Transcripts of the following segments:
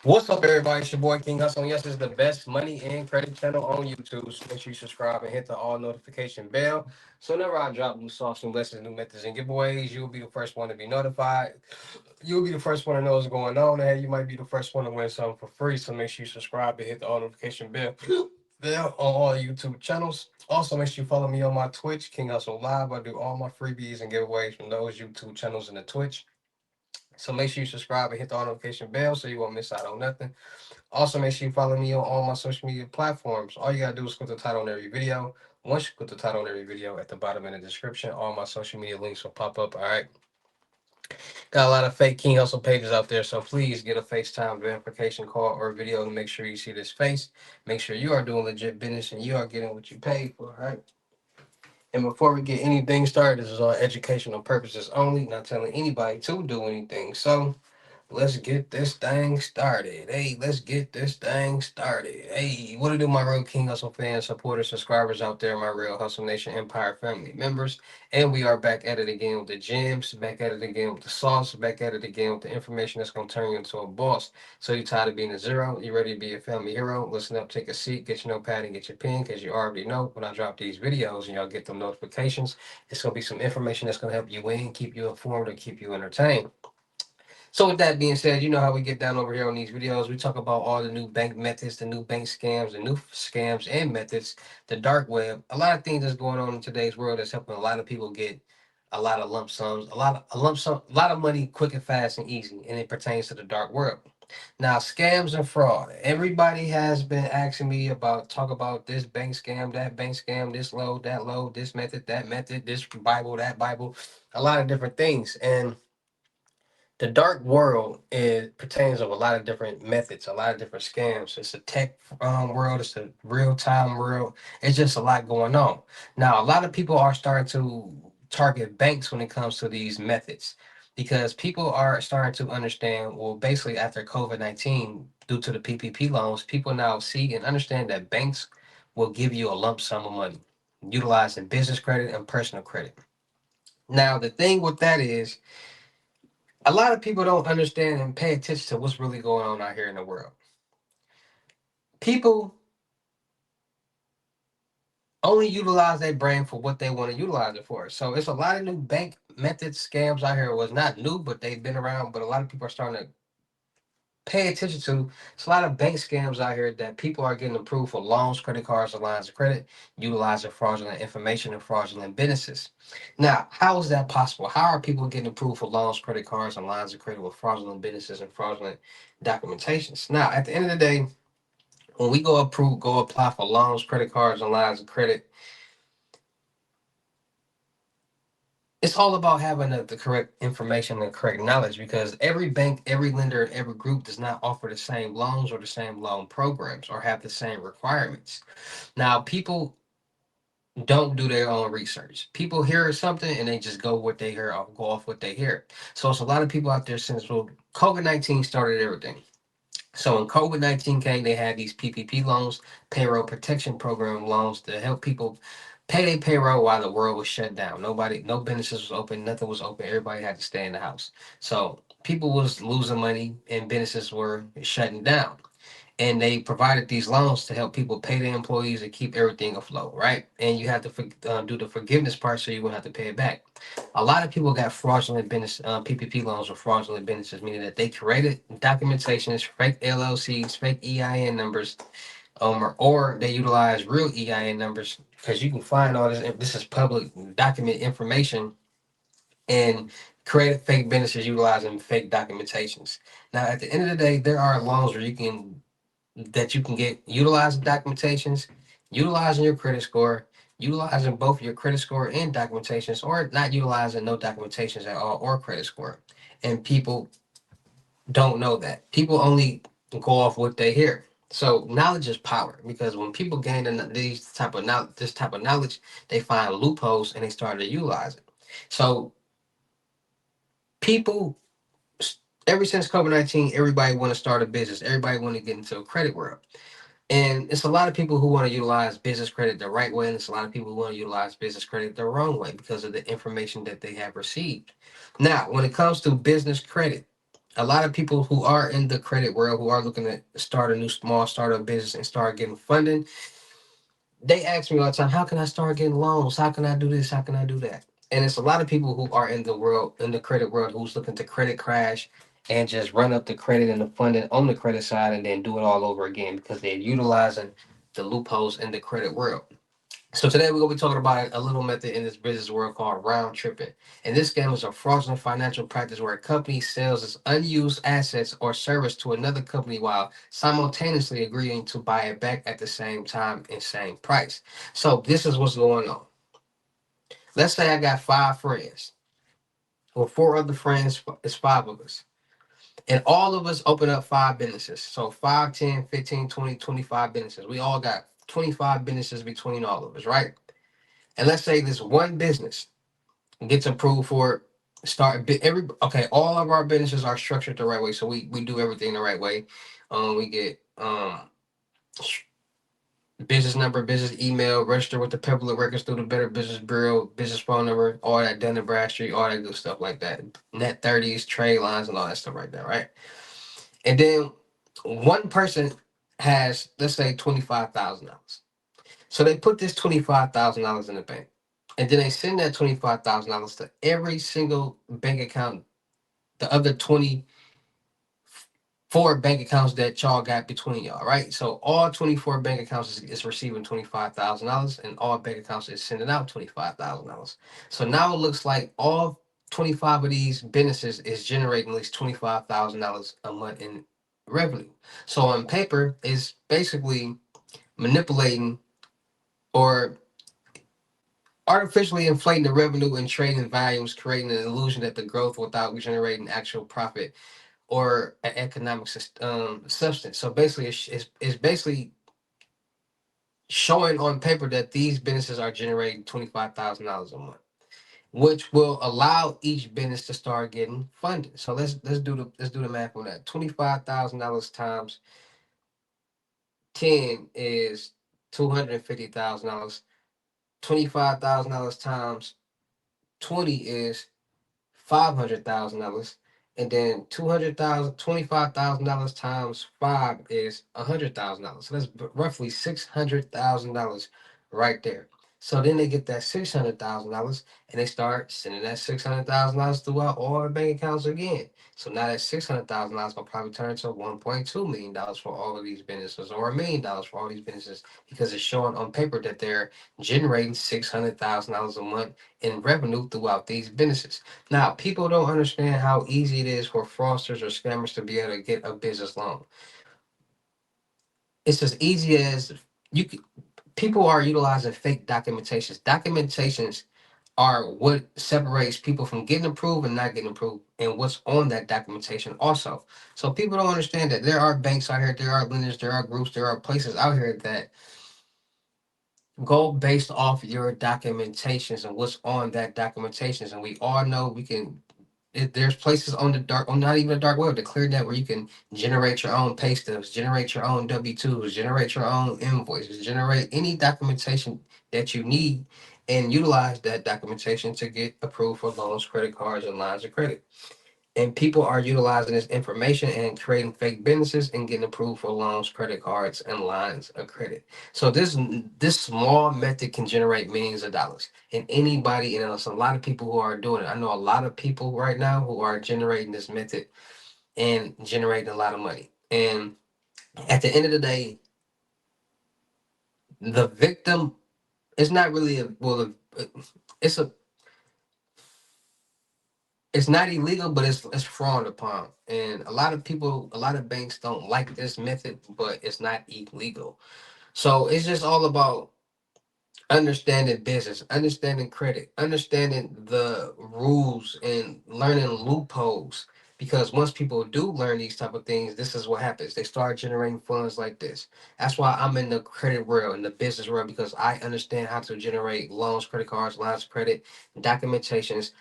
What's up, everybody? It's your boy King Hussle. Yes, it's the best money and credit channel on YouTube. So make sure you subscribe and hit the all notification bell. So whenever I drop new sauce, new lessons, new methods, and giveaways, you'll be the first one to be notified. You'll be the first one to know what's going on. And you might be the first one to win something for free. So make sure you subscribe and hit the all notification bell on all YouTube channels. Also, make sure you follow me on my Twitch, King Hustle Live. I do all my freebies and giveaways from those YouTube channels and the Twitch. So make sure you subscribe and hit the all notification bell so you won't miss out on nothing. Also, make sure you follow me on all my social media platforms. All you gotta do is click the title on every video. Once you click the title on every video at the bottom in the description, all my social media links will pop up. All right. Got a lot of fake King Hustle pages out there, so please get a FaceTime verification call or video to make sure you see this face. Make sure you are doing legit business and you are getting what you paid for. All right. And before we get anything started, this is all educational purposes only, not telling anybody to do anything. So let's get this thing started. Hey, let's get this thing started. Hey, what to do, my real King Hustle fans, supporters, subscribers out there, my real Hustle Nation Empire family members. And we are back at it again with the gems, back at it again with the sauce, back at it again with the information that's going to turn you into a boss. So you tired of being a zero? You ready to be a family hero? Listen up, take a seat, get your notepad and get your pen, because you already know when I drop these videos and y'all get them notifications, it's going to be some information that's going to help you win, keep you informed, or keep you entertained. So with that being said, you know how we get down over here on these videos. We talk about all the new bank methods, the new bank scams, the new scams and methods, the dark web. A lot of things that's going on in today's world that's helping a lot of people get a lot of lump sums, a lot of money quick and fast and easy, and it pertains to the dark world. Now, scams and fraud. Everybody has been asking me about talk about this bank scam, this load, this method, that method, this Bible, that Bible, a lot of different things. And the dark world it pertains of a lot of different methods, a lot of different scams. It's a tech world, it's a real time world. It's just a lot going on. Now, a lot of people are starting to target banks when it comes to these methods because people are starting to understand. Well, basically, after COVID-19, due to the PPP loans, people now see and understand that banks will give you a lump sum of money utilizing business credit and personal credit. Now, the thing with that is a lot of people don't understand and pay attention to what's really going on out here in the world. People only utilize their brain for what they want to utilize it for. So it's a lot of new bank methods, scams out here. It was not new, but they've been around. But a lot of people are starting to pay attention to. It's a lot of bank scams out here that people are getting approved for loans, credit cards, and lines of credit, utilizing fraudulent information and fraudulent businesses. Now, how is that possible? How are people getting approved for loans, credit cards, and lines of credit with fraudulent businesses and fraudulent documentations? Now, at the end of the day, when we go apply for loans, credit cards, and lines of credit, it's all about having the correct information and correct knowledge because every bank, every lender, every group does not offer the same loans or the same loan programs or have the same requirements. Now, people don't do their own research. People hear something and they just go what they hear, go off what they hear. So it's a lot of people out there since COVID-19 started everything. So when COVID-19 came, they had these PPP loans, payroll protection program loans to help people pay their payroll while the world was shut down. No businesses was open, nothing was open. Everybody had to stay in the house. So people was losing money and businesses were shutting down. And they provided these loans to help people pay their employees and keep everything afloat, right? And you have to do the forgiveness part so you won't have to pay it back. A lot of people got fraudulent business PPP loans or fraudulent businesses, meaning that they created documentations, fake LLCs, fake EIN numbers, or they utilize real EIN numbers because you can find all this. This is public document information and created fake businesses utilizing fake documentations. Now, at the end of the day, there are loans where you can get utilizing documentations, utilizing your credit score, utilizing both your credit score and documentations, or not utilizing no documentations at all or credit score. And people don't know that. People only go off what they hear. So knowledge is power because when people gain this type of knowledge, they find loopholes and they start to utilize it. So people, ever since COVID-19, everybody want to start a business. Everybody want to get into a credit world. And it's a lot of people who want to utilize business credit the right way, and it's a lot of people who want to utilize business credit the wrong way because of the information that they have received. Now, when it comes to business credit, A lot of people who are in the credit world, who are looking to start a new small startup business and start getting funding, they ask me all the time, how can I start getting loans? How can I do this? How can I do that? And it's a lot of people who are in the world, in the credit world, who's looking to credit crash and just run up the credit and the funding on the credit side and then do it all over again because they're utilizing the loopholes in the credit world. So today we're gonna be talking about a little method in this business world called round tripping. And this scam is a fraudulent financial practice where a company sells its unused assets or service to another company while simultaneously agreeing to buy it back at the same time and same price. So this is what's going on. Let's say I got five friends or four other friends, it's five of us. And all of us open up five businesses. So 5, 10, 15, 20, 25 businesses. We all got 25 businesses between all of us, right? And let's say this one business gets approved for every okay, all of our businesses are structured the right way, so we do everything the right way. We get business number, business email, register with the public records through the Better Business Bureau, business phone number, all that, Dun and Bradstreet, all that good stuff like that, net 30s, trade lines, and all that stuff right there, right? And then one person has, let's say, $25,000. So they put this $25,000 in the bank. And then they send that $25,000 to every single bank account, the other 24 bank accounts that y'all got between y'all, right? So all 24 bank accounts is receiving $25,000 and all bank accounts is sending out $25,000. So now it looks like all 25 of these businesses is generating at least $25,000 a month in revenue. So on paper, it's basically manipulating or artificially inflating the revenue and trading volumes, creating an illusion that the growth without generating actual profit or an economic substance. So basically, it's basically showing on paper that these businesses are generating $25,000 a month, which will allow each business to start getting funded. So let's do the math on that. $25,000 times 10 is $250,000. $25,000 times 20 is $500,000, and then 200,000, $25,000 times five is $100,000. So that's roughly $600,000 right there. So then they get that $600,000 and they start sending that $600,000 throughout all the bank accounts again. So now that $600,000 will probably turn to $1.2 million for all of these businesses, or $1 million for all these businesses, because it's showing on paper that they're generating $600,000 a month in revenue throughout these businesses. Now, people don't understand how easy it is for fraudsters or scammers to be able to get a business loan. It's as easy as you can, people are utilizing fake documentations. Documentations are what separates people from getting approved and not getting approved, and what's on that documentation also. So people don't understand that there are banks out here, there are lenders, there are groups, there are places out here that go based off your documentations and what's on that documentations. And we all know we can there's places on the dark, on not even the dark web, the clear net, where you can generate your own pay stubs, generate your own W-2s, generate your own invoices, generate any documentation that you need, and utilize that documentation to get approved for loans, credit cards, and lines of credit. And people are utilizing this information and creating fake businesses and getting approved for loans, credit cards, and lines of credit. So this small method can generate millions of dollars. And anybody, it's a lot of people who are doing it. I know a lot of people right now who are generating this method and generating a lot of money. And at the end of the day, the victim is not really it's a it's not illegal, but it's frowned upon. And a lot of people, a lot of banks don't like this method, but it's not illegal. So it's just all about understanding business, understanding credit, understanding the rules, and learning loopholes. Because once people do learn these type of things, this is what happens. They start generating funds like this. That's why I'm in the credit world, in the business world, because I understand how to generate loans, credit cards, lines of credit, documentations,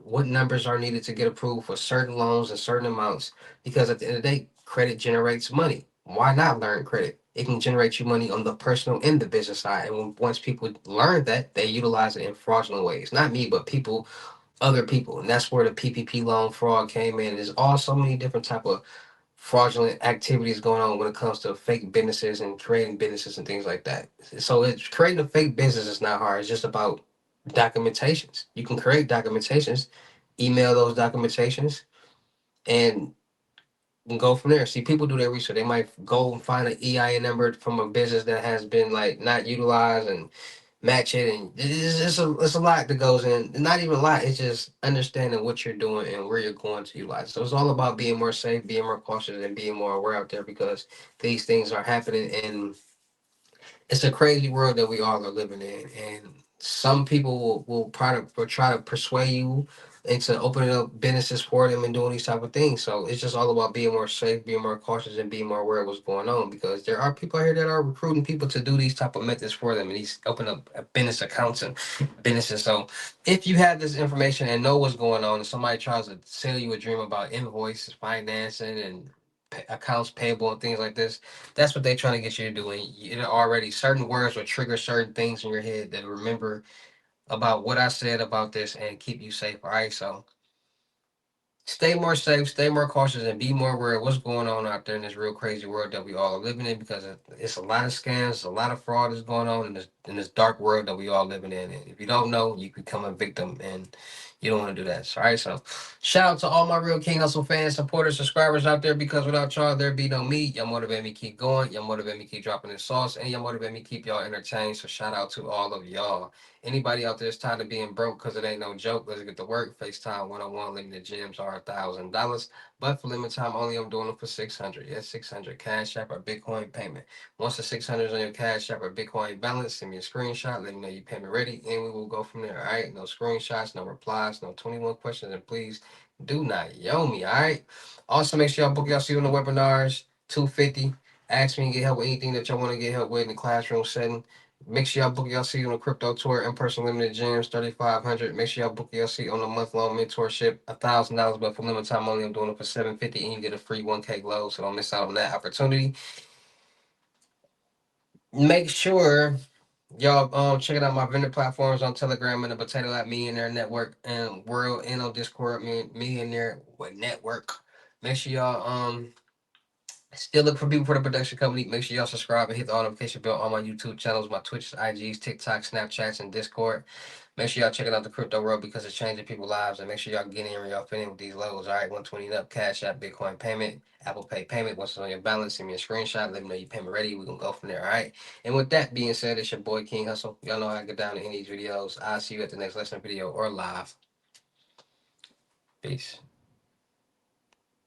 what numbers are needed to get approved for certain loans and certain amounts. Because at the end of the day, credit generates money. Why not learn credit? It can generate you money on the personal and the business side. And once people learn that, they utilize it in fraudulent ways. Not me, but people other people, and that's where the PPP loan fraud came in. There's all so many different type of fraudulent activities going on when it comes to fake businesses and creating businesses and things like that. So it's creating a fake business is not hard. It's just about documentations. You can create documentations, email those documentations, and go from there. See, people do their research. They might go and find an EIN number from a business that has been like not utilized and match it, and it's a lot that goes in. Not even a lot. It's just understanding what you're doing and where you're going to utilize. So it's all about being more safe, being more cautious, and being more aware out there because these things are happening, and it's a crazy world that we all are living in, and some people will try to persuade you into opening up businesses for them and doing these type of things. So it's just all about being more safe, being more cautious, and being more aware of what's going on because there are people out here that are recruiting people to do these type of methods for them and these open up business accounts and businesses. So if you have this information and know what's going on, and somebody tries to sell you a dream about invoices, financing, and accounts payable and things like this, that's what they're trying to get you to do. And you already certain words will trigger certain things in your head that remember about what I said about this and keep you safe. All right. So stay more safe, stay more cautious, and be more aware of what's going on out there in this real crazy world that we all are living in because it's a lot of scams, a lot of fraud is going on in this dark world that we all living in. And if you don't know, you become a victim and you don't want to do that. So, all right. So shout out to all my real King Hustle fans, supporters, subscribers out there because without y'all, there be no me. Y'all motivate me keep going. Y'all motivate me keep dropping this sauce. And y'all motivate me keep y'all entertained. So shout out to all of y'all. Anybody out there is tired of being broke because it ain't no joke. Let's get to work. FaceTime 101 limited gyms are $1,000. But for limited time only, I'm doing them for 600. Yes, 600. Cash App or Bitcoin payment. Once the 600 is on your Cash App or Bitcoin balance, send me a screenshot. Let me know your payment ready. And we will go from there. All right. No screenshots, no replies, no 21 questions. And please do not yo me. All right. Also, make sure y'all book y'all seat on the webinars. 250. Ask me to get help with anything that y'all want to get help with in the classroom setting. Make sure y'all book y'all seat on the crypto tour, in person limited gyms, 3,500. Make sure y'all book y'all seat on the month long mentorship, $1,000, but for limited time only, I'm doing it for 750, and you get a free 1K glow. So don't miss out on that opportunity. Make sure y'all checking out my vendor platforms on Telegram and the Potato Lab Millionaire Network and World and on Discord, Millionaire Network. Make sure y'all still look for people for the production company. Make sure y'all subscribe and hit the notification bell on my YouTube channels, my Twitch, IGs, TikTok, Snapchats, and Discord. Make sure y'all checking out the crypto world because it's changing people's lives. And make sure y'all get in where y'all fit in with these levels. All right, 120 and up, Cash App, Bitcoin payment, Apple Pay payment. Once it's on your balance, send me a screenshot. Let me know your payment ready. We're going to go from there. All right. And with that being said, it's your boy King Hustle. Y'all know how I get down in these videos. I'll see you at the next lesson video or live. Peace.